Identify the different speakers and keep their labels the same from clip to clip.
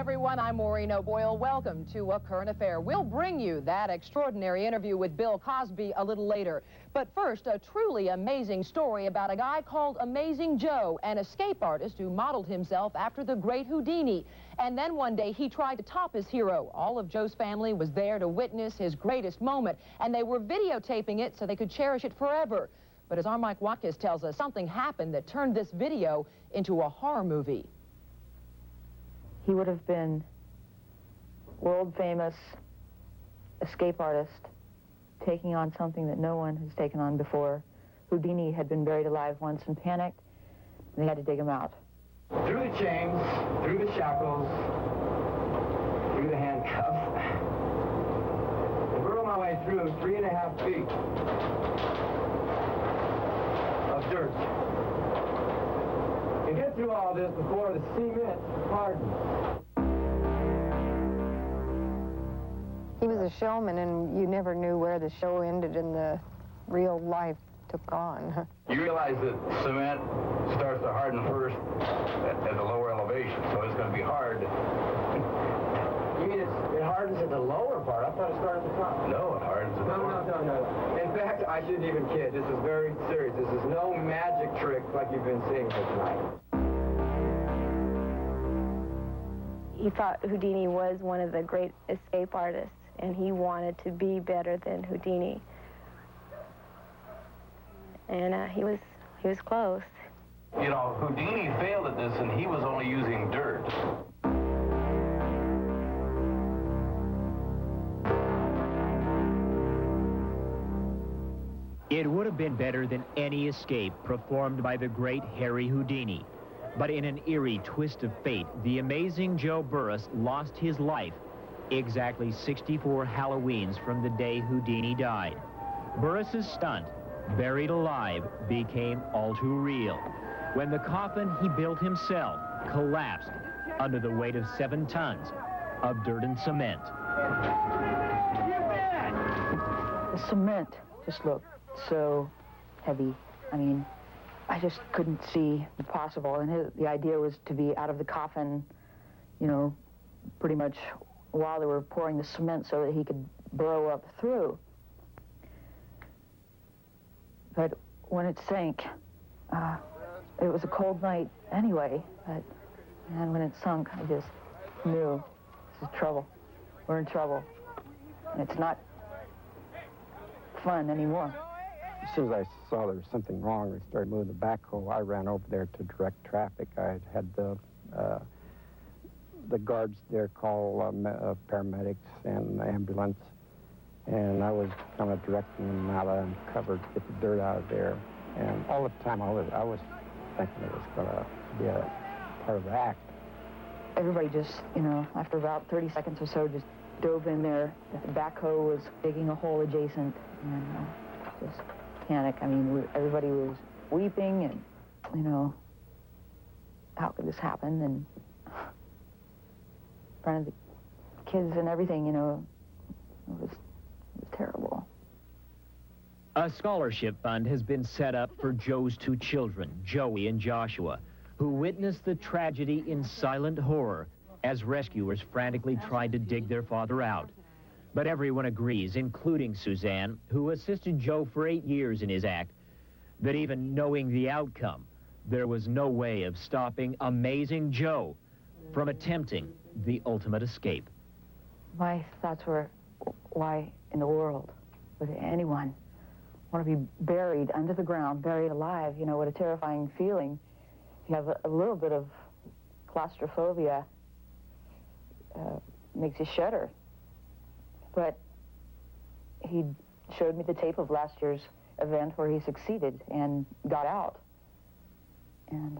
Speaker 1: everyone. I'm Maureen O'Boyle. Welcome to A Current Affair. We'll bring you that extraordinary interview with Bill Cosby a little later. But first, a truly amazing story about a guy called Amazing Joe, an escape artist who modeled himself after the great Houdini. And then one day he tried to top his hero. All of Joe's family was there to witness his greatest moment, and they were videotaping it so they could cherish it forever. But as our Mike Watkins tells us, something happened that turned this video into a horror movie.
Speaker 2: He would have been world-famous escape artist, taking on something that no one has taken on before. Houdini had been buried alive once and panicked, and they had to dig him out.
Speaker 3: Through the chains, through the shackles, through the handcuffs, I burrowed my way through 3.5 feet of dirt. To get through all this before the cement hardens.
Speaker 4: He was a showman, and you never knew where the show ended and the real life took on.
Speaker 5: You realize that cement starts to harden first at the lower elevation, so it's going to be hard.
Speaker 3: You mean it hardens at the lower part? I thought it started at the top.
Speaker 5: No, it hardens at the lower.
Speaker 3: No. In fact, I shouldn't even kid. This is very serious. This is no magic trick like you've been seeing here tonight.
Speaker 6: He thought Houdini was one of the great escape artists, and he wanted to be better than Houdini. And he was close.
Speaker 5: You know, Houdini failed at this, and he was only using dirt.
Speaker 7: It would have been better than any escape performed by the great Harry Houdini. But in an eerie twist of fate, the amazing Joe Burrus lost his life exactly 64 Halloweens from the day Houdini died. Burrus's stunt, buried alive, became all too real when the coffin he built himself collapsed under the weight of 7 tons of dirt and cement.
Speaker 2: The cement just looked so heavy. I mean, I just couldn't see the possible. And the idea was to be out of the coffin, you know, pretty much while they were pouring the cement so that he could burrow up through. But when it sank, it was a cold night anyway, and when it sunk, I just knew this is trouble. We're in trouble. And it's not fun anymore.
Speaker 8: As soon as I saw there was something wrong, we started moving the backhoe. I ran over there to direct traffic. I had the guards there call paramedics and the ambulance, and I was kind of directing them out of cover to get the dirt out of there. And all the time I was thinking it was going to be a part of the act.
Speaker 2: Everybody just, you know, after about 30 seconds or so, just dove in there. The backhoe was digging a hole adjacent, and just panic. I mean, everybody was weeping, and, you know, how could this happen? And in front of the kids and everything, you know, it was terrible.
Speaker 7: A scholarship fund has been set up for Joe's 2 children, Joey and Joshua, who witnessed the tragedy in silent horror as rescuers frantically tried to dig their father out. But everyone agrees, including Suzanne, who assisted Joe for 8 years in his act, that even knowing the outcome, there was no way of stopping Amazing Joe from attempting the ultimate escape.
Speaker 2: My thoughts were, why in the world would anyone want to be buried under the ground, buried alive? You know, what a terrifying feeling. If you have a little bit of claustrophobia, makes you shudder. But he showed me the tape of last year's event where he succeeded and got out. And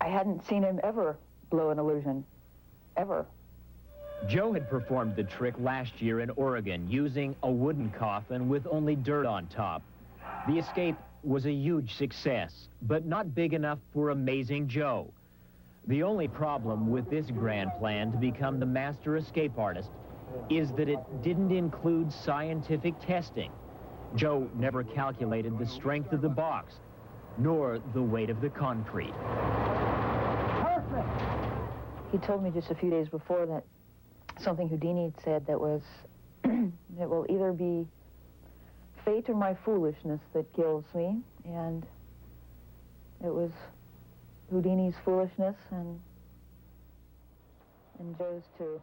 Speaker 2: I hadn't seen him ever blow an illusion, ever.
Speaker 7: Joe had performed the trick last year in Oregon using a wooden coffin with only dirt on top. The escape was a huge success, but not big enough for Amazing Joe. The only problem with this grand plan to become the master escape artist is that it didn't include scientific testing. Joe never calculated the strength of the box, nor the weight of the concrete.
Speaker 3: Perfect!
Speaker 2: He told me just a few days before that something Houdini had said that was, it will either be fate or my foolishness that kills me, and it was Houdini's foolishness and Joe's too.